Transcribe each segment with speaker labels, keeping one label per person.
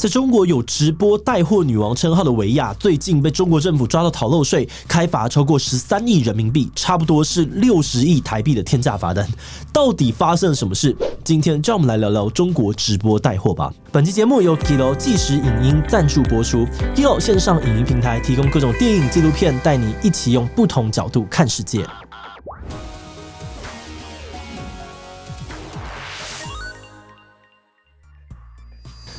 Speaker 1: 在中国有直播带货女王称号的维亚，最近被中国政府抓到逃漏税，开罚超过13亿人民币，差不多是60亿台币的天价罚单。到底发生了什么事？今天就让我们来聊聊中国直播带货吧。本期节目由 Kilo 即时影音赞助播出。Kilo 线上影音平台提供各种电影、纪录片，带你一起用不同角度看世界。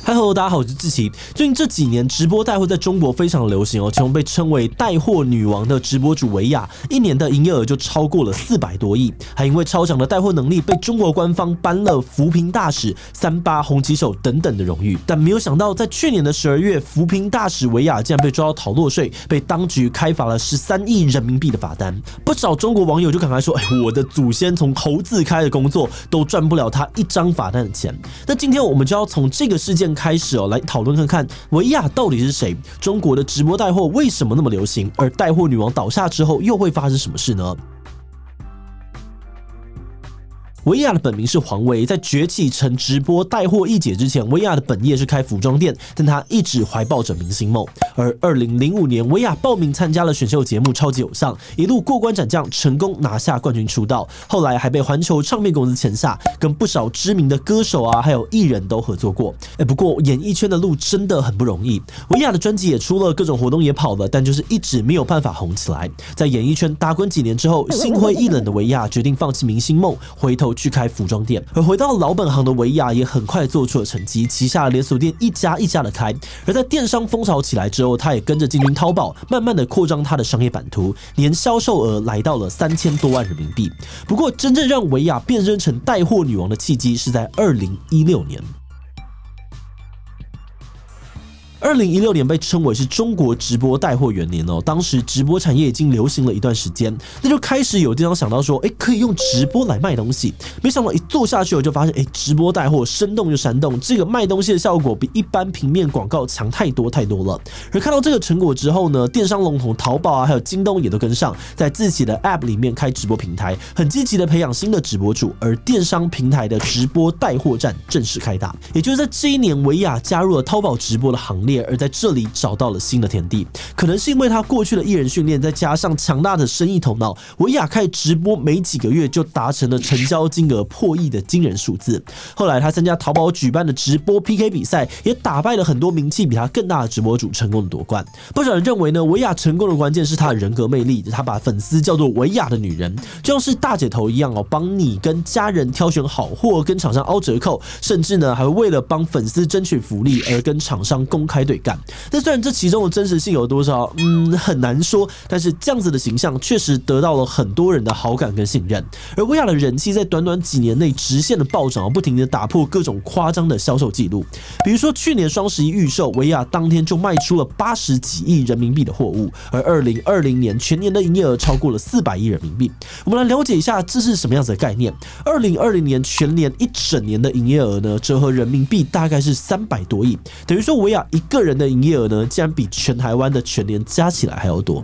Speaker 1: Hello， 大家好，我是志奇。最近这几年，直播带货在中国非常流行哦。其中被称为带货女王的直播主维亚，一年的营业额就超过了400多亿，还因为超强的带货能力，被中国官方颁了扶贫大使、38红旗手等等的荣誉。但没有想到，在去年的12月，扶贫大使维亚竟然被抓到逃漏税，被当局开罚了13亿人民币的罚单。不少中国网友就赶快说：“我的祖先从猴子开的工作都赚不了他一张罚单的钱。”那今天我们就要从这个事件开始来讨论看看维亚到底是谁，中国的直播带货为什么那么流行，而带货女王倒下之后又会发生什么事呢？维亚的本名是黄维，在崛起成直播带货一姐之前，维亚的本业是开服装店，但她一直怀抱着明星梦。而2005年，维亚报名参加了选秀节目《超级偶像》，一路过关斩将，成功拿下冠军出道。后来还被环球唱片公司签下，跟不少知名的歌手还有艺人都合作过。不过演艺圈的路真的很不容易，维亚的专辑也出了，各种活动也跑了，但就是一直没有办法红起来。在演艺圈打滚几年之后，心灰意冷的维亚决定放弃明星梦，回头去开服装店。而回到老本行的维亚也很快做出了成绩，旗下的连锁店一家一家的开。而在电商风潮起来之后，他也跟着进军淘宝，慢慢的扩张他的商业版图，年销售额来到了3000多万人民币。不过真正让维亚变身成带货女王的契机是在2016年。2016年被称为是中国直播带货元年哦，当时直播产业已经流行了一段时间，那就开始有电商想到说，可以用直播来卖东西。没想到一做下去，我就发现，直播带货生动又煽动，这个卖东西的效果比一般平面广告强太多了。而看到这个成果之后呢，电商龙头淘宝还有京东也都跟上，在自己的 App 里面开直播平台，很积极的培养新的直播主，而电商平台的直播带货战正式开打。也就是在这一年，维亚加入了淘宝直播的行列。而在这里找到了新的天地，可能是因为他过去的艺人训练，再加上强大的生意头脑，维亚开直播没几个月就达成了成交金额破亿的惊人数字。后来他参加淘宝举办的直播 PK 比赛，也打败了很多名气比他更大的直播主，成功的夺冠。不少人认为呢，维亚成功的关键是他的人格魅力，他把粉丝叫做维亚的女人，就像是大姐头一样帮你跟家人挑选好货，跟厂商凹折扣，甚至呢还会为了帮粉丝争取福利而跟厂商公开对干。但虽然这其中的真实性有多少，很难说，但是这样子的形象确实得到了很多人的好感跟信任。而维亚的人气在短短几年内直线的暴涨，不停的打破各种夸张的销售记录。比如说去年双11预售，维亚当天就卖出了80几亿人民币的货物，而2020年全年的营业额超过了400亿人民币。我们来了解一下这是什么样子的概念。2020年全年一整年的营业额呢，折合人民币大概是300多亿，等于说维亚一个人的营业额呢，竟然比全台湾的全年加起来还要多。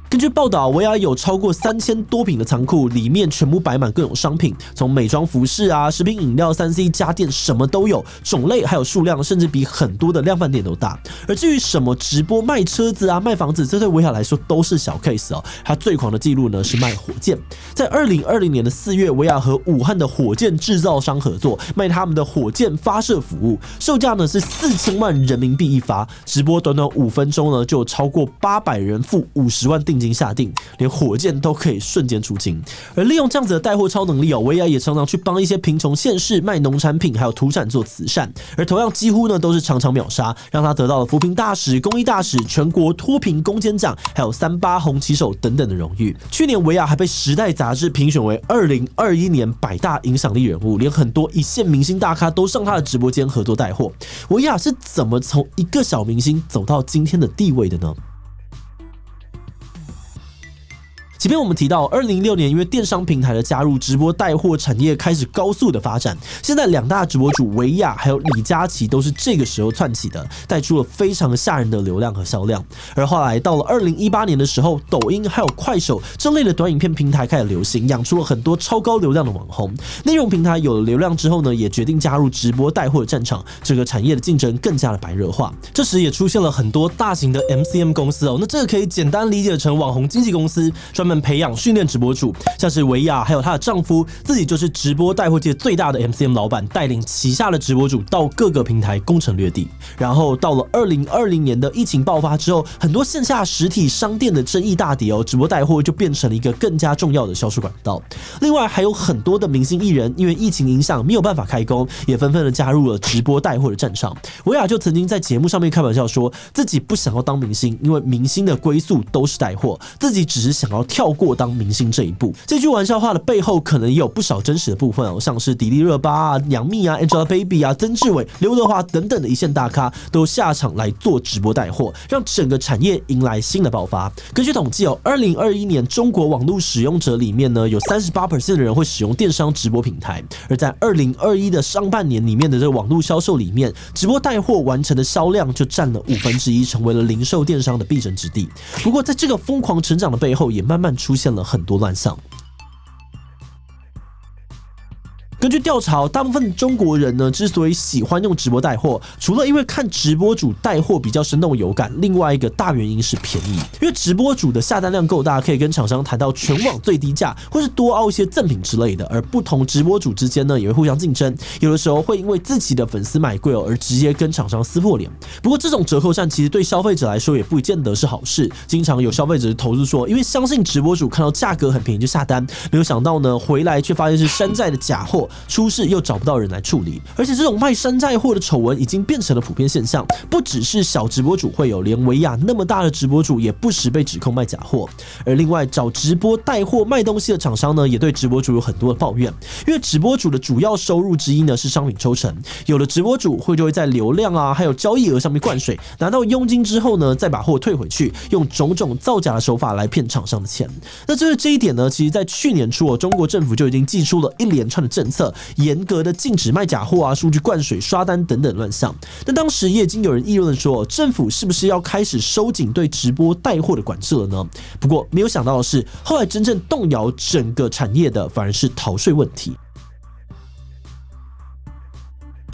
Speaker 1: 根据报道，维亚有超过3000多坪的仓库，里面全部摆满各种商品，从美妆服饰食品饮料、3C 家电什么都有，种类还有数量甚至比很多的量贩店都大。而至于什么直播卖车子卖房子，这对维亚来说都是小 case 哦。他最狂的记录呢是卖火箭，在2020年的4月，维亚和武汉的火箭制造商合作，卖他们的火箭发射服务，售价呢是4000万人民币一发，直播短短5分钟呢就有超过800人付50万定金下定，连火箭都可以瞬间出清。而利用这样子的带货超能力维亚也常常去帮一些贫穷县市卖农产品还有土产做慈善，而同样几乎呢都是场场秒杀，让他得到了扶贫大使、公益大使、全国脱贫攻坚奖还有38红旗手等等的荣誉。去年维亚还被时代杂志评选为2021年100大影响力人物，连很多一线明星大咖都上他的直播间合作带货。维亚是怎么从一个小明星走到今天的地位的呢？即便我们提到2016年因为电商平台的加入，直播带货产业开始高速的发展，现在两大直播主维亚还有李佳琦都是这个时候窜起的，带出了非常吓人的流量和销量。而后来到了2018年的时候，抖音还有快手这类的短影片平台开始流行，养出了很多超高流量的网红。内容平台有了流量之后呢，也决定加入直播带货的战场，整个产业的竞争更加的白热化。这时也出现了很多大型的 MCN 公司哦，那这个可以简单理解成网红经纪公司，专门培养训练直播主，像是维亚还有她的丈夫自己就是直播带货界最大的 MCN 老板，带领旗下的直播主到各个平台攻城略地。然后到了2020年的疫情爆发之后，很多线下实体商店的生意大跌哦，直播带货就变成了一个更加重要的销售管道。另外还有很多的明星艺人因为疫情影响没有办法开工，也纷纷的加入了直播带货的战场。维亚就曾经在节目上面开玩笑说，自己不想要当明星，因为明星的归宿都是带货，自己只是想要跳过当明星这一步。这句玩笑话的背后可能也有不少真实的部分哦，像是迪丽热巴啊、杨幂啊、Angelababy 啊、曾志伟、刘德华等等的一线大咖都下场来做直播带货，让整个产业迎来新的爆发。根据统计哦，2021年中国网络使用者里面呢，有38% 的人会使用电商直播平台，而在2021的上半年里面的这个网络销售里面，直播带货完成的销量就占了1/5，成为了零售电商的必争之地。不过在这个疯狂成长的背后，也慢慢出现了很多乱象。根据调查，大部分中国人呢之所以喜欢用直播带货，除了因为看直播主带货比较生动有感，另外一个大原因是便宜。因为直播主的下单量够大，可以跟厂商谈到全网最低价，或是多凹一些赠品之类的。而不同直播主之间呢，也会互相竞争，有的时候会因为自己的粉丝买贵而直接跟厂商撕破脸。不过这种折扣战其实对消费者来说也不见得是好事。经常有消费者投诉说，因为相信直播主看到价格很便宜就下单，没有想到呢回来却发现是山寨的假货。出事又找不到人来处理，而且这种卖山寨货的丑闻已经变成了普遍现象，不只是小直播主会有，连维亚那么大的直播主也不时被指控卖假货。而另外找直播带货卖东西的厂商呢，也对直播主有很多的抱怨，因为直播主的主要收入之一呢是商品抽成，有的直播主就会在流量啊还有交易额上面灌水，拿到佣金之后呢，再把货退回去，用种种造假的手法来骗厂商的钱。那就是这一点呢，其实在去年初中国政府就已经祭出了一连串的政策，严格的禁止卖假货啊、数据灌水、刷单等等乱象。但当时也已经有人议论说，政府是不是要开始收紧对直播带货的管制了呢？不过没有想到的是，后来真正动摇整个产业的反而是逃税问题。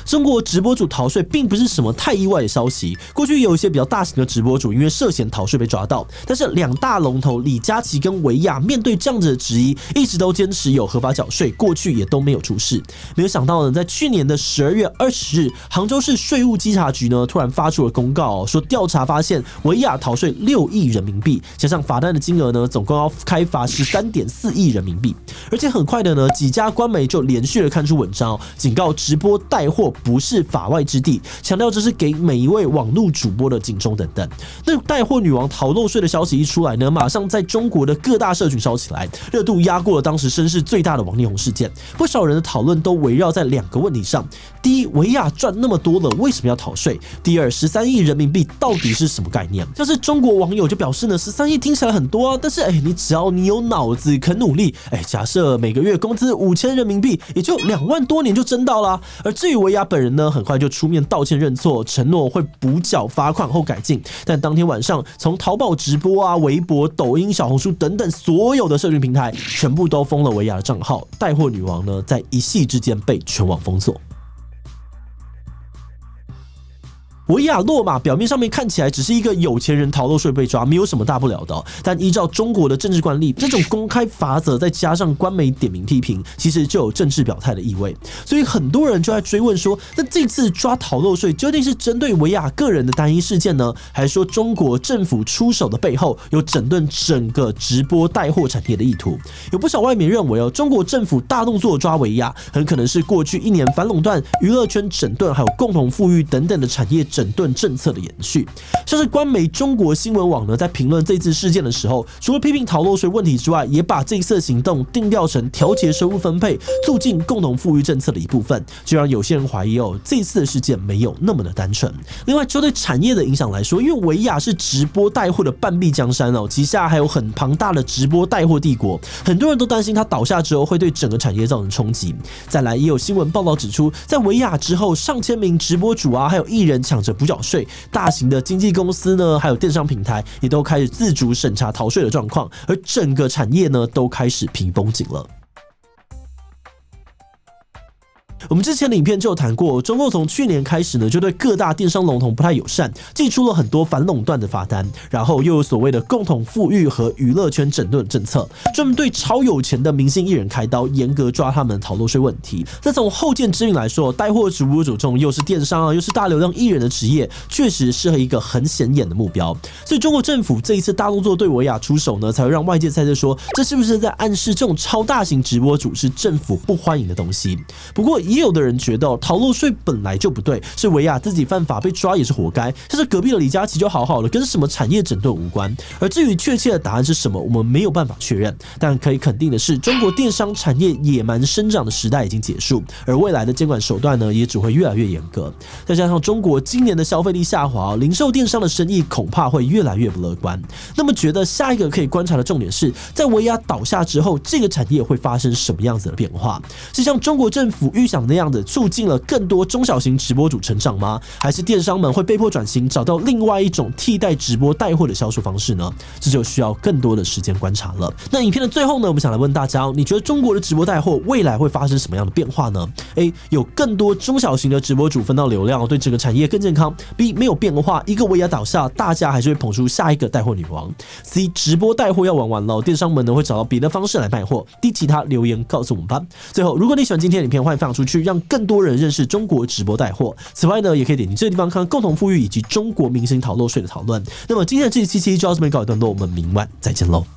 Speaker 1: 中国直播主逃税并不是什么太意外的消息，过去有一些比较大型的直播主因为涉嫌逃税被抓到，但是两大龙头李佳琦跟维亚面对这样子的质疑，一直都坚持有合法缴税，过去也都没有出事。没有想到呢，在去年的12月20日，杭州市税务稽查局呢突然发出了公告，说调查发现维亚逃税6亿人民币，加上罚单的金额呢，总共要开罚13.4亿人民币。而且很快的呢，几家官媒就连续的刊出文章，警告直播带货不是法外之地，强调这是给每一位网络主播的警钟等等。那带货女王逃漏税的消息一出来呢，马上在中国的各大社群烧起来，热度压过了当时声势最大的王力宏事件。不少人的讨论都围绕在2个问题上：第一，维亚赚那么多了，为什么要逃税？第二，13亿人民币到底是什么概念？像是中国网友就表示呢，13亿听起来很多啊，但是你只要你有脑子肯努力，假设每个月工资5000人民币，也就2万多年就挣到啦。而至于维亚本人呢，很快就出面道歉认错，承诺会补缴罚款后改进。但当天晚上，从淘宝直播啊、微博、抖音、小红书等等所有的社群平台，全部都封了维亚的账号。带货女王呢，在一夕之间被全网封锁。维亚落马表面上面看起来只是一个有钱人逃漏税被抓，没有什么大不了的但依照中国的政治惯例，这种公开罚则再加上官媒点名批评，其实就有政治表态的意味。所以很多人就在追问说，那这次抓逃漏税究竟是针对维亚个人的单一事件呢，还是说中国政府出手的背后有整顿整个直播带货产业的意图？有不少外媒认为中国政府大动作抓维亚，很可能是过去1年反垄断、娱乐圈整顿还有共同富裕等等的产业整顿政策的延续。像是官媒中国新闻网呢，在评论这次事件的时候，除了批评逃漏税问题之外，也把这次行动定调成调节收入分配、促进共同富裕政策的一部分，就让有些人怀疑这次的事件没有那么的单纯。另外，就对产业的影响来说，因为维亚是直播带货的半壁江山旗下还有很庞大的直播带货帝国，很多人都担心它倒下之后会对整个产业造成冲击。再来，也有新闻报道指出，在维亚之后，上千名直播主还有艺人抢着补缴税，大型的经纪公司呢，还有电商平台也都开始自主审查逃税的状况，而整个产业呢都开始皮绷紧了。我们之前的影片就有谈过，中共从去年开始呢，就对各大电商龙头不太友善，祭出了很多反垄断的罚单，然后又有所谓的共同富裕和娱乐圈整顿政策，专门对超有钱的明星艺人开刀，严格抓他们逃漏税问题。那从后见之明来说，带货直播主这种又是电商又是大流量艺人的职业，确实适合一个很显眼的目标。所以中国政府这一次大动作对维亚出手呢，才会让外界猜测说，这是不是在暗示这种超大型直播主是政府不欢迎的东西？不过也有的人觉得逃漏税本来就不对，是维亚自己犯法被抓也是活该，像是隔壁的李佳琦就好好的，跟什么产业整顿无关。而至于确切的答案是什么，我们没有办法确认，但可以肯定的是，中国电商产业野蛮生长的时代已经结束，而未来的监管手段呢，也只会越来越严格。再加上中国今年的消费力下滑，零售电商的生意恐怕会越来越不乐观。那么觉得下一个可以观察的重点是，在维亚倒下之后，这个产业会发生什么样子的变化？是像中国政府预想那样的促进了更多中小型直播主成长吗？还是电商们会被迫转型，找到另外一种替代直播带货的销售方式呢？这就需要更多的时间观察了。那影片的最后呢，我们想来问大家，你觉得中国的直播带货未来会发生什么样的变化呢？ A. 有更多中小型的直播主分到流量，对整个产业更健康。 B. 没有变化，一个维亚倒下，大家还是会捧出下一个带货女王。 C. 直播带货要玩完了，电商们呢会找到别的方式来卖货。D. 其他留言告诉我们吧。最后，如果你喜欢今天的影片，欢迎分享出去，让更多人认识中国直播带货。此外呢，也可以点击这个地方看共同富裕以及中国明星逃漏税的讨论。那么今天的这一期就到这边告一段落，我们明晚再见喽。